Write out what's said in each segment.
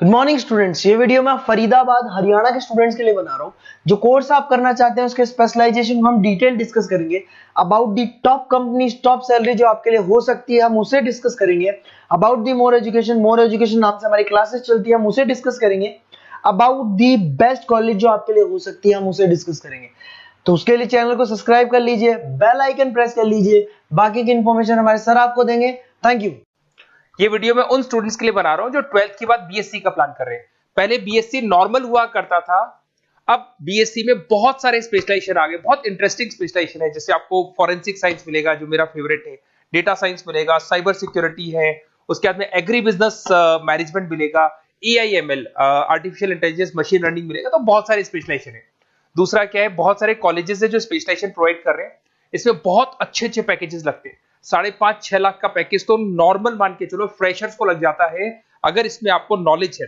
Good morning students. ये video मैं फरीदाबाद हरियाणा के स्टूडेंट्स के लिए बना रहा हूँ। जो कोर्स आप करना चाहते हैं उसके स्पेशलाइजेशन को हम डिटेल डिस्कस करेंगे। About the top companies, top salary जो आपके लिए हो सकती है, हम उसे डिस्कस करेंगे। अबाउट दी मोर एजुकेशन नाम से हमारी क्लासेस चलती है, हम उसे डिस्कस करेंगे। अबाउट दी बेस्ट कॉलेज जो आपके लिए हो सकती है, हम उसे डिस्कस करेंगे। तो उसके लिए चैनल को सब्सक्राइब कर लीजिए, बेल आइकन प्रेस कर लीजिए। बाकी की इंफॉर्मेशन हमारे सर आपको देंगे। Thank you. ये वीडियो मैं उन स्टूडेंट्स के लिए बना रहा हूं जो 12th के बाद बीएससी का प्लान कर रहे हैं। पहले बीएससी नॉर्मल हुआ करता था, अब बीएससी में बहुत सारे स्पेशलाइजेशन आ गए, बहुत इंटरेस्टिंग स्पेशलाइजेशन है। जैसे आपको फॉरेंसिक साइंस मिलेगा जो मेरा फेवरेट है, डेटा साइंस मिलेगा, साइबर सिक्योरिटी है, उसके बाद में एग्री बिजनेस मैनेजमेंट मिलेगा, AIML artificial intelligence machine learning मिलेगा। तो बहुत सारे स्पेशलाइजेशन है। दूसरा क्या है, बहुत सारे कॉलेजेस है जो स्पेशलाइजेशन प्रोवाइड कर रहे हैं। इसमें बहुत अच्छे अच्छे पैकेजेस लगते हैं। 5.5-6 लाख का पैकेज तो नॉर्मल मान के चलो फ्रेशर्स को लग जाता है, अगर इसमें आपको नॉलेज है।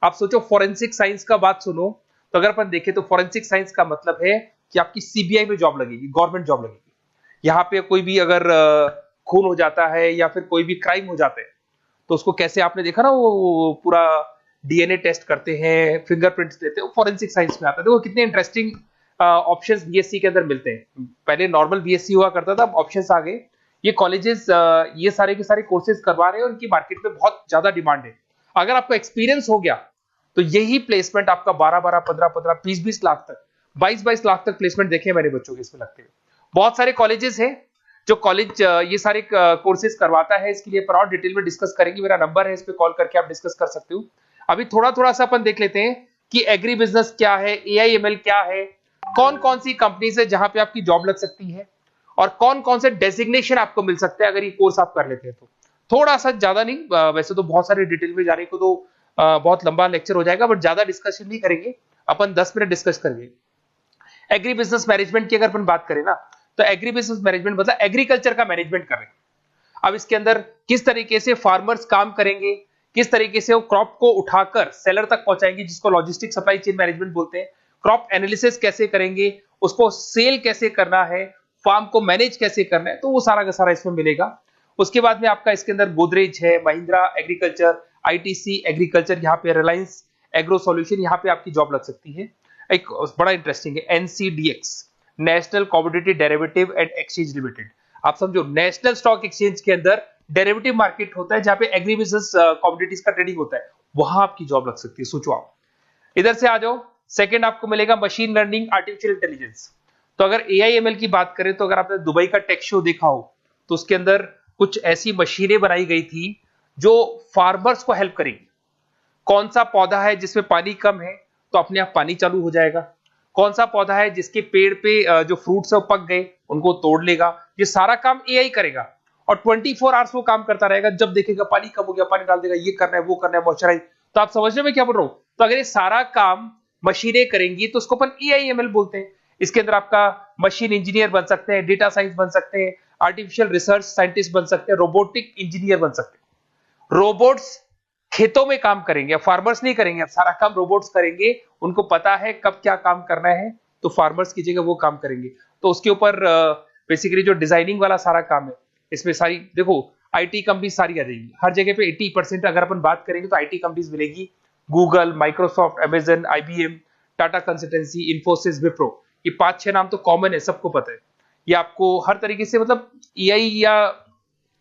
आप सोचो फॉरेंसिक साइंस का बात सुनो, तो अगर अपन देखें तो फॉरेंसिक साइंस का मतलब है कि आपकी सीबीआई में जॉब लगेगी, गवर्नमेंट जॉब लगेगी। यहाँ पे कोई भी अगर खून हो जाता है या फिर कोई भी क्राइम हो जाता है, तो उसको कैसे आपने देखा ना, वो पूरा डीएनए टेस्ट करते हैं, फिंगरप्रिंट्स लेते हैं, वो फॉरेंसिक साइंस में आता है। देखो कितने इंटरेस्टिंग ऑप्शंस बीएससी के अंदर मिलते हैं। पहले नॉर्मल बीएससी हुआ करता था, अब ऑप्शंस आ गए। ये कॉलेजेस ये सारे के सारे कोर्सेज करवा रहे हैं और उनकी मार्केट में बहुत ज्यादा डिमांड है। अगर आपको एक्सपीरियंस हो गया तो यही प्लेसमेंट आपका 12-12, 15-15, 20-20 लाख तक, 22-22 लाख तक प्लेसमेंट देखे मैंने बच्चों के इसमें लगते हुए। बहुत सारे कॉलेजेस हैं जो कॉलेज ये सारे कोर्सेज करवाता है। इसके लिए पर और डिटेल में डिस्कस करेंगे। मेरा नंबर है, इस पे कॉल करके आप डिस्कस कर सकते हो। अभी थोड़ा थोड़ा सा अपन देख लेते हैं कि एग्री बिजनेस क्या है, एआईएमएल क्या है, कौन कौन सी कंपनीज है जहां पे आपकी जॉब लग सकती है, और कौन कौन से डेजिग्नेशन आपको मिल सकते हैं अगर ये कोर्स आप कर लेते हैं तो। थोड़ा सा, ज्यादा नहीं, वैसे तो बहुत सारे डिटेल में जाने को तो बहुत लंबा लेक्चर हो जाएगा, बट ज्यादा डिस्कशन नहीं करेंगे, अपन 10 मिनट डिस्कस करेंगे। एग्री बिजनेस मैनेजमेंट की अगर अपन बात करें ना, तो एग्री बिजनेस मैनेजमेंट मतलब एग्रीकल्चर का मैनेजमेंट कर रहे हैं। अब इसके अंदर किस तरीके से फार्मर्स काम करेंगे, किस तरीके से वो क्रॉप को उठाकर सेलर तक पहुंचाएंगे, जिसको लॉजिस्टिक सप्लाई चेन मैनेजमेंट बोलते हैं। क्रॉप एनालिसिस कैसे करेंगे, उसको सेल कैसे करना है, फार्म को मैनेज कैसे करना है, तो वो सारा का सारा इसमें मिलेगा। उसके बाद में आपका इसके अंदर गोदरेज है, महिंद्रा एग्रीकल्चर, आईटीसी एग्रीकल्चर, यहाँ पे रिलायंस एग्रो सॉल्यूशन, यहाँ पे आपकी जॉब लग सकती है। एक बड़ा इंटरेस्टिंग है NCDEX, national commodity derivative and exchange limited. आप समझो, नेशनल स्टॉक एक्सचेंज के अंदर डेरिवेटिव मार्केट होता है जहां पे एग्री बिजनेस कमोडिटीज का ट्रेडिंग होता है, वहां आपकी जॉब लग सकती है। सोचो आप इधर से आ जाओ। सेकंड आपको मिलेगा मशीन लर्निंग, आर्टिफिशियल इंटेलिजेंस। तो अगर एआईएमएल की बात करें, तो अगर आपने दुबई का टेक शो देखा हो, तो उसके अंदर कुछ ऐसी मशीनें बनाई गई थी जो फार्मर्स को हेल्प करेंगी। कौन सा पौधा है जिसमें पानी कम है, तो अपने आप पानी चालू हो जाएगा। कौन सा पौधा है जिसके पेड़ पे जो फ्रूट्स है वो पक गए, उनको तोड़ लेगा। ये सारा काम एआई करेगा और 24 आवर्स वो काम करता रहेगा। जब देखेगा पानी कम हो गया, पानी डाल देगा, ये करना है वो करना है, मॉइस्चराइज। तो आप समझ रहे मैं क्या बोल रहा हूं? तो अगर ये सारा काम मशीनें करेंगी तो उसको अपन एआईएमएल बोलते हैं। इसके अंदर आपका मशीन इंजीनियर बन सकते हैं, डेटा साइंस बन सकते हैं, आर्टिफिशियल रिसर्च साइंटिस्ट बन सकते हैं, रोबोटिक इंजीनियर बन सकते हैं। रोबोट्स खेतों में काम करेंगे, फार्मर्स नहीं करेंगे, अब सारा काम रोबोट्स करेंगे। उनको पता है कब क्या काम करना है, तो फार्मर्स की जगह वो काम करेंगे। तो उसके ऊपर बेसिकली जो डिजाइनिंग वाला सारा काम है, इसमें सारी देखो आईटी कंपनी सारी आ जाएगी। हर जगह पे 80% अगर अपन बात करेंगे तो आईटी कंपनीज मिलेगी। Google, Microsoft, Amazon, IBM, Tata consultancy, Infosys, Wipro, ये 5-6 नाम तो कॉमन है, सबको पता है। ये आपको हर तरीके से, मतलब एआई या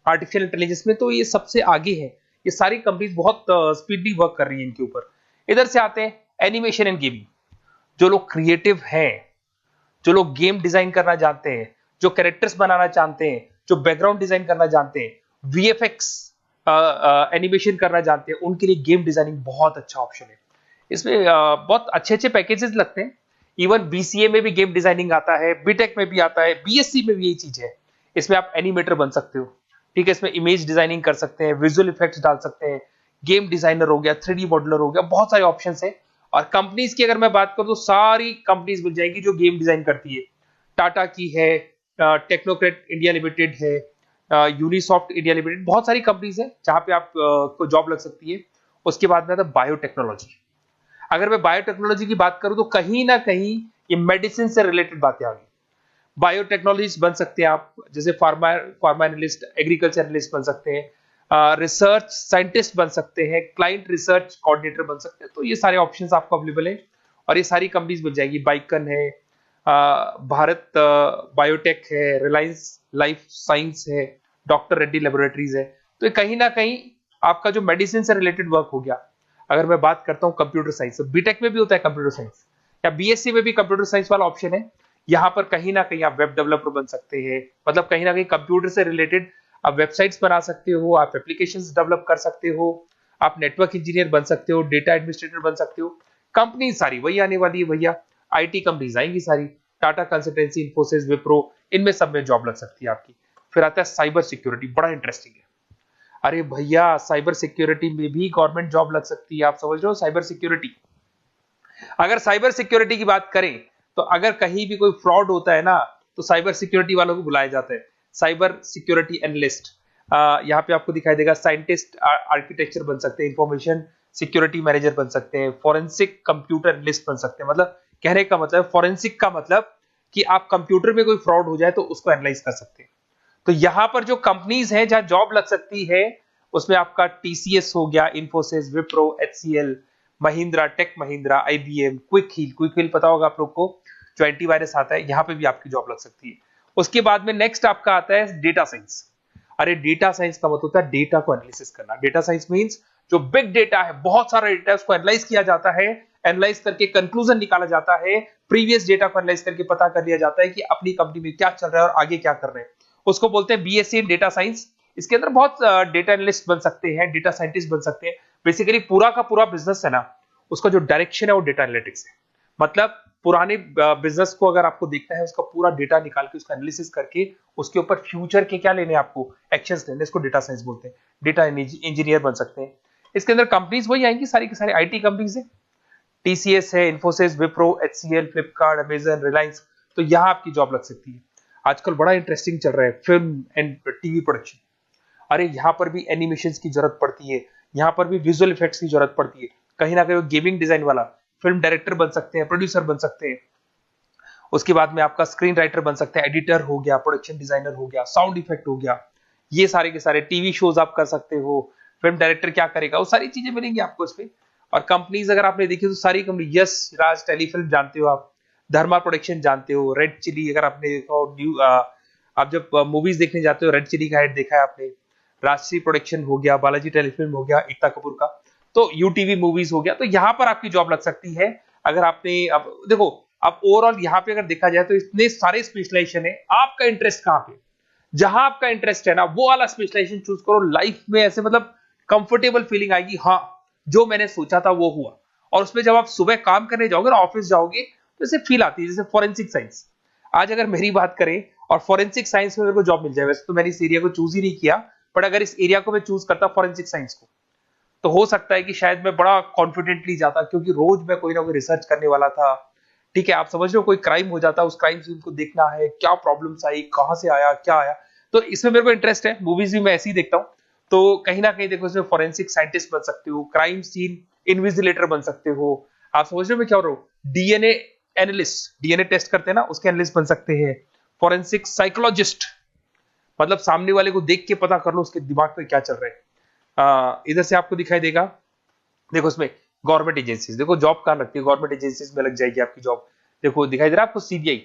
आर्टिफिशियल इंटेलिजेंस में तो ये सबसे आगे है। ये सारी कंपनीज बहुत स्पीडली वर्क कर रही है इनके ऊपर। इधर से आते हैं एनिमेशन एंड गेमिंग। जो लोग क्रिएटिव हैं, जो लोग गेम डिजाइन करना जानते हैं, जो कैरेक्टर्स बनाना जानते हैं, जो बैकग्राउंड डिजाइन करना जानते हैं, वीएफएक्स एनिमेशन करना जानते हैं, उनके लिए गेम डिजाइनिंग बहुत अच्छा ऑप्शन है। इसमें बहुत अच्छे अच्छे पैकेजेस लगते हैं। इवन बीसीए में भी गेम डिजाइनिंग आता है, बीटेक में भी आता है, बीएससी में भी यही चीज है। इसमें आप एनिमेटर बन सकते हो, ठीक है। इसमें इमेज डिजाइनिंग कर सकते हैं, विजुअल इफेक्ट्स डाल सकते हैं, गेम डिजाइनर हो गया, 3D मॉडलर हो गया, बहुत सारे ऑप्शंस हैं। और कंपनीज की अगर मैं बात करूं तो सारी कंपनीज मिल जाएगी जो गेम डिजाइन करती है। टाटा की है, टेक्नोक्रेट इंडिया लिमिटेड है, यूनिसॉफ्ट इंडिया लिमिटेड, बहुत सारी कंपनीज है जहां पे आप को जॉब लग सकती है। उसके बाद में आता है बायोटेक्नोलॉजी। अगर मैं बायोटेक्नोलॉजी की बात करूं तो कहीं ना कहीं ये मेडिसिन से रिलेटेड बातें आ गई। बायोटेक्नोलॉजिस्ट बन सकते हैं आप, जैसे फार्मा एनालिस्ट, एग्रीकल्चर एनालिस्ट बन सकते हैं, रिसर्च साइंटिस्ट बन सकते हैं, क्लाइंट रिसर्च कोऑर्डिनेटर बन सकते हैं। तो ये सारे ऑप्शंस आपको अवेलेबल है और ये सारी कंपनीज मिल जाएगी। बाइकन है, भारत बायोटेक है, रिलायंस लाइफ साइंस है, डॉक्टर रेड्डी लेबोरेटरीज है। तो ये कहीं ना कहीं आपका जो मेडिसिन से रिलेटेड वर्क हो गया। अगर मैं बात करता हूँ कंप्यूटर साइंस, बीटेक में भी होता है कंप्यूटर साइंस, या बीएससी में भी कंप्यूटर साइंस वाला ऑप्शन है। यहाँ पर कहीं ना कहीं आप वेब डेवलपर बन सकते हैं, मतलब कहीं ना कहीं कंप्यूटर से रिलेटेड आप वेबसाइट्स बना सकते हो, आप एप्लीकेशंस डेवलप कर सकते हो, आप नेटवर्क इंजीनियर बन सकते हो, डेटा एडमिनिस्ट्रेटर बन सकते हो। कंपनी सारी वही आने वाली है भैया, आईटी कंपनीज आएंगी सारी, टाटा कंसल्टेंसी, इन्फोसिस, विप्रो, इनमें सब में जॉब लग सकती है आपकी। फिर आता है साइबर सिक्योरिटी, बड़ा इंटरेस्टिंग है। अरे भैया साइबर सिक्योरिटी में भी गवर्नमेंट जॉब लग सकती है। आप समझ रहे हो साइबर सिक्योरिटी, अगर साइबर सिक्योरिटी की बात करें तो अगर कहीं भी कोई फ्रॉड होता है ना तो साइबर सिक्योरिटी वालों को बुलाया जाता है, साइबर सिक्योरिटी एनालिस्ट। यहाँ पे आपको दिखाई देगा, साइंटिस्ट आर्किटेक्चर बन सकते हैं, इंफॉर्मेशन सिक्योरिटी मैनेजर बन सकते हैं, फॉरेंसिक कंप्यूटर एनालिस्ट बन सकते हैं। मतलब कहने का मतलब, फॉरेंसिक का मतलब कि आप कंप्यूटर में कोई फ्रॉड हो जाए तो उसको एनालाइज कर सकते हैं। तो यहाँ पर जो कंपनीज है जहां जॉब लग सकती है उसमें आपका टीसीएस हो गया, Infosys, Wipro, HCL, Mahindra, Tech Mahindra, IBM, Quick Heal पता होगा आप लोग को, जो एंटीवायरस आता है, यहाँ पे भी आपकी जॉब लग सकती है। उसके बाद में नेक्स्ट आपका आता है डेटा साइंस। अरे डेटा साइंस का मतलब होता है डेटा को एनालिसिस करना। डेटा साइंस मींस जो बिग डेटा है, बहुत सारा डेटा है, उसको एनालाइज किया जाता है, एनालाइज करके कंक्लूजन निकाला जाता है, प्रीवियस डेटा को एनालाइज करके पता कर लिया जाता है कि अपनी कंपनी में क्या चल रहा है और आगे क्या कर रहे हैं। उसको बोलते हैं बीएससी इन डेटा साइंस। इसके अंदर बहुत डेटा एनालिस्ट बन सकते हैं, डेटा साइंटिस्ट बन सकते हैं। बेसिकली पूरा का पूरा बिजनेस है ना, उसका जो डायरेक्शन है वो डेटा एनालिटिक्स है। मतलब पुराने बिजनेस को अगर आपको देखना है, उसका पूरा डेटा निकाल के उसका एनालिसिस करके उसके ऊपर फ्यूचर के क्या लेने, आपको एक्शंस लेने, इसको डेटा साइंस बोलते हैं। डेटा इंजीनियर बन सकते हैं। इसके अंदर कंपनीज वही आएंगी, सारी की सारी आईटी कंपनीज है, टीसीएस है, इन्फोसिस, विप्रो, एचसीएल, फ्लिपकार्ट, अमेजन, रिलायंस। तो यहाँ आपकी जॉब लग सकती है। आजकल बड़ा इंटरेस्टिंग चल रहा है फिल्म एंड टीवी प्रोडक्शन। अरे यहाँ पर भी एनिमेशन की जरूरत पड़ती है, यहाँ पर भी विजुअल इफेक्ट्स की जरूरत पड़ती है। कहीं ना कहीं गेमिंग डिजाइन वाला फिल्म डायरेक्टर बन सकते हैं, प्रोड्यूसर बन सकते हैं। उसके बाद में आपका स्क्रीन राइटर बन सकते हैं, एडिटर हो गया, प्रोडक्शन डिजाइनर हो गया, साउंड इफेक्ट हो गया। ये सारे के सारे टीवी शोज आप कर सकते हो। फिल्म डायरेक्टर क्या करेगा, वो सारी चीजें मिलेंगी आपको इसमें। और कंपनीज अगर आपने देखी तो सारी कंपनी, यस राज टेलीफिल्म जानते हो आप, धर्मा प्रोडक्शन जानते हो, रेड चिली अगर आपने देखा हो, न्यू आप जब मूवीज देखने जाते हो रेड चिली का एड देखा है आपने, राजश्री प्रोडक्शन हो गया, बालाजी टेलीफिल्म हो गया, एकता कपूर का, तो यूटीवी मूवीज हो गया। तो यहाँ पर आपकी जॉब लग सकती है। अगर आपने, अब देखो, अब ओवरऑल यहाँ पे अगर देखा जाए तो इतने सारे स्पेशलाइजेशन है, आपका इंटरेस्ट कहाँ पे, जहां आपका इंटरेस्ट है ना वो वाला स्पेशलाइजेशन चूज करो। लाइफ में ऐसे मतलब कंफर्टेबल फीलिंग आएगी, हाँ जो मैंने सोचा था वो हुआ। और उसमें जब आप सुबह काम करने जाओगे ना, ऑफिस जाओगे, तो ऐसे फील आती है जैसे फॉरेंसिक साइंस। आज अगर मेरी बात करें और फॉरेंसिक साइंस में मेरे को जॉब मिल जाए, वैसे तो मैंने इस एरिया को चूज ही नहीं किया, बट अगर इस एरिया को मैं चूज करता फॉरेंसिक साइंस को, तो हो सकता है कि शायद मैं बड़ा कॉन्फिडेंटली जाता, क्योंकि रोज मैं कोई ना कोई रिसर्च करने वाला था। ठीक है, आप समझ रहे हो, कोई क्राइम हो जाता, उस क्राइम सीन को देखना है, क्या प्रॉब्लम्स आई, कहां से आया, क्या आया। तो इसमें मेरे को इंटरेस्ट है, मूवीज भी मैं ऐसे ही देखता हूँ। तो कहीं ना कहीं देखो, इसमें फॉरेंसिक साइंटिस्ट बन सकते हो, क्राइम सीन इन्विजिलेटर बन सकते हो। आप समझ रहे हो मैं क्या हो रहा हूँ, डीएनए एनालिस्ट, डीएनए टेस्ट करते हैं ना, उसके एनालिस्ट बन सकते हैं। फॉरेंसिक साइकोलॉजिस्ट, मतलब सामने वाले को देख के पता कर लो उसके दिमाग में क्या चल रहा है। इधर से आपको दिखाई देगा, देखो इसमें गवर्नमेंट एजेंसीज, देखो जॉब कहां लगती है, गवर्नमेंट एजेंसीज में लग जाएगी आपकी जॉब। देखो दिखाई दे रहा है आपको, CBI,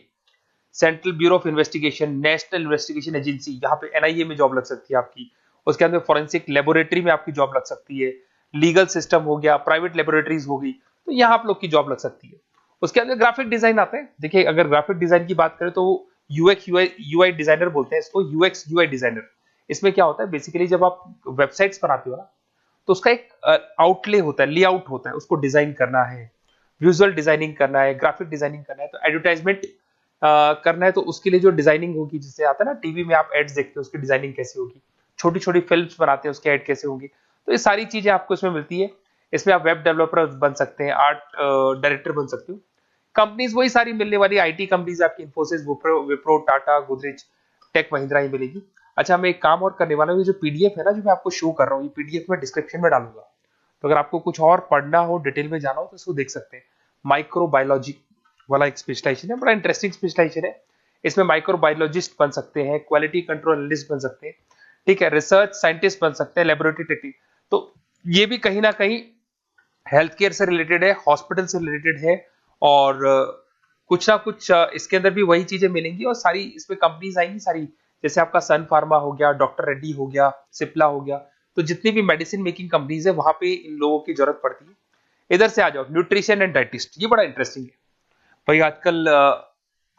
central bureau of investigation, national investigation agency, यहाँ पे एनआईए में जॉब लग सकती है आपकी। उसके अंदर फॉरेंसिक लेबोरेटरी में आपकी जॉब लग सकती है। लीगल सिस्टम हो गया, प्राइवेट लेबोरेटरीज हो गई, तो यहाँ आप लोग की जॉब लग सकती है। उसके अंदर ग्राफिक डिजाइन आता है। देखिए अगर ग्राफिक डिजाइन की बात करें तो यूएक्स यूआई डिजाइनर बोलते हैं इसको, यूएक्स यूआई डिजाइनर। इसमें क्या होता है, बेसिकली जब आप वेबसाइट्स बनाते हो ना, तो उसका एक आउटले होता है, लेआउट होता है, उसको डिजाइन करना है, विजुअल डिजाइनिंग करना है, ग्राफिक डिजाइनिंग करना है, तो एडवर्टाइजमेंट करना है, तो उसके लिए जो डिजाइनिंग होगी, जिससे आता है ना टीवी में आप एड्स देखते हो, उसकी डिजाइनिंग कैसी होगी, छोटी छोटी फिल्म्स बनाते हैं उसके एड कैसे होगी, तो ये सारी चीजें आपको इसमें मिलती है। इसमें आप वेब डेवलपर बन सकते हैं, आर्ट डायरेक्टर बन सकते हो। कंपनीज वही सारी मिलने वाली, आईटी कंपनीज आपकी, इन्फोसिस, विप्रो, टाटा, गोदरेज, टेक महिंद्रा ही मिलेगी। अच्छा, मैं एक काम और करने वाला हूँ, जो पीडीएफ है ना जो मैं आपको शो कर रहा हूँ, ये पीडीएफ में डिस्क्रिप्शन में डालूंगा, तो अगर आपको कुछ और पढ़ना हो, डिटेल में जाना हो, तो इसको देख सकते हैं। माइक्रोबायोलॉजी वाला एक स्पेशलाइजेशन है, बड़ा इंटरेस्टिंग स्पेशलाइजेशन है। इसमें माइक्रोबायोलॉजिस्ट बन सकते हैं, क्वालिटी कंट्रोल एनालिस्ट बन सकते हैं, ठीक है, रिसर्च साइंटिस्ट बन सकते हैं, लेबोरेटरी टेक्निक। तो ये भी कहीं ना कहीं हेल्थ केयर से रिलेटेड है, हॉस्पिटल से रिलेटेड है, और कुछ ना कुछ इसके अंदर भी वही चीजें मिलेंगी, और सारी इसमें कंपनीज आएंगी सारी, जैसे आपका सन फार्मा हो गया, डॉक्टर रेड्डी हो गया, सिप्ला हो गया। तो जितनी भी मेडिसिन मेकिंग कंपनीज है वहां पे इन लोगों की जरूरत पड़ती है। इधर से आ जाओ, न्यूट्रिशन एंड डाइटिस्ट, ये बड़ा इंटरेस्टिंग है भाई। आजकल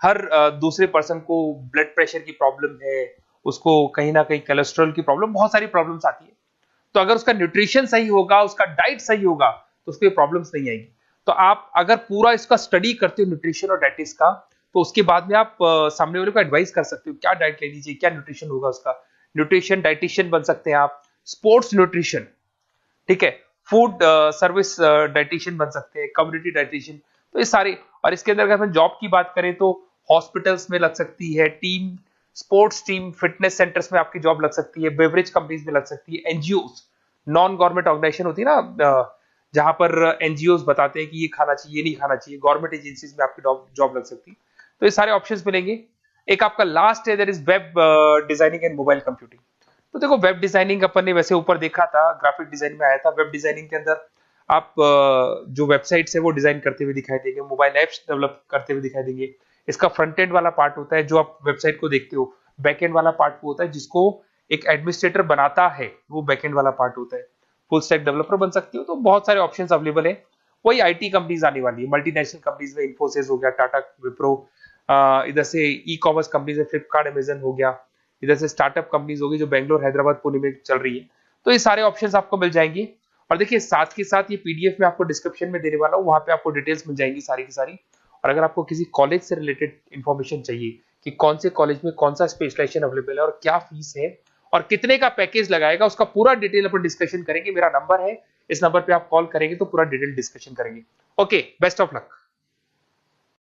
हर दूसरे पर्सन को ब्लड प्रेशर की प्रॉब्लम है, उसको कहीं ना कहीं कोलेस्ट्रॉल की प्रॉब्लम, बहुत सारी प्रॉब्लम्स आती है। तो अगर उसका न्यूट्रिशन सही होगा, उसका डाइट सही होगा, तो उसको प्रॉब्लम्स नहीं आएगी। तो आप अगर पूरा इसका स्टडी करते हो न्यूट्रिशन और डाइटिस का, तो उसके बाद में आप सामने वाले को एडवाइस कर सकते हो क्या डाइट लेनी चाहिए, क्या न्यूट्रिशन होगा उसका। न्यूट्रिशन डाइटिशियन बन सकते हैं आप, स्पोर्ट्स न्यूट्रिशन, ठीक है, फूड सर्विस डाइटिशियन बन सकते हैं, कम्युनिटी डाइटिशियन। तो ये सारे, और इसके अंदर अगर हम जॉब की बात करें तो हॉस्पिटल्स में लग सकती है, team sports team fitness centres में आपकी जॉब लग सकती है, बेवरेज कंपनीज में लग सकती है, एनजीओस नॉन गवर्नमेंट ऑर्गेनाइजेशन होती है ना, जहां पर एनजीओस बताते हैं कि ये खाना चाहिए, ये नहीं खाना चाहिए, गवर्नमेंट एजेंसीज में आपकी जॉब लग सकती है। तो ये सारे ऑप्शंस मिलेंगे। एक आपका लास्ट है, that is web designing and mobile computing. तो देखो, वेब डिजाइनिंग अपन ने वैसे ऊपर देखा था, ग्राफिक डिजाइन में आया था। वेब डिजाइनिंग के अंदर आप जो वेबसाइट्स है वो डिजाइन करते हुए दिखाई देंगे, मोबाइल एप्स डेवलप करते हुए दिखाई देंगे। इसका फ्रंट एंड वाला पार्ट होता है जो आप वेबसाइट को देखते हो, बैक एंड वाला पार्ट वो होता है जिसको एक एडमिनिस्ट्रेटर बनाता है, वो बैक एंड वाला पार्ट होता है। फुल स्टैक डेवलपर बन सकते हो। तो बहुत सारे ऑप्शंस अवेलेबल है। वही आईटी कंपनीज आने वाली है, मल्टीनेशनल कंपनीज में इन्फोसिस हो गया, टाटा, विप्रो, इधर से ई कॉमर्स कंपनीज में फ्लिपकार्ट, अमेजन हो गया, इधर से स्टार्टअप कंपनीज होगी जो बेंगलोर, हैदराबाद, पुणे में चल रही है। तो ये सारे ऑप्शंस आपको मिल जाएंगे। और देखिए, साथ के साथ ये पीडीएफ में आपको डिस्क्रिप्शन में देने वाला हूँ, वहां पे आपको डिटेल्स मिल जाएंगी सारी की सारी। और अगर आपको किसी कॉलेज से रिलेटेड इंफॉर्मेशन चाहिए कि कौन से कॉलेज में कौन सा स्पेशलाइजेशन अवेलेबल है और क्या फीस है और कितने का पैकेज लगाएगा, उसका पूरा डिटेल अपन डिस्कशन करेंगे। मेरा नंबर है, इस नंबर पे आप कॉल करेंगे तो पूरा डिटेल डिस्कशन करेंगे। Okay, best of luck.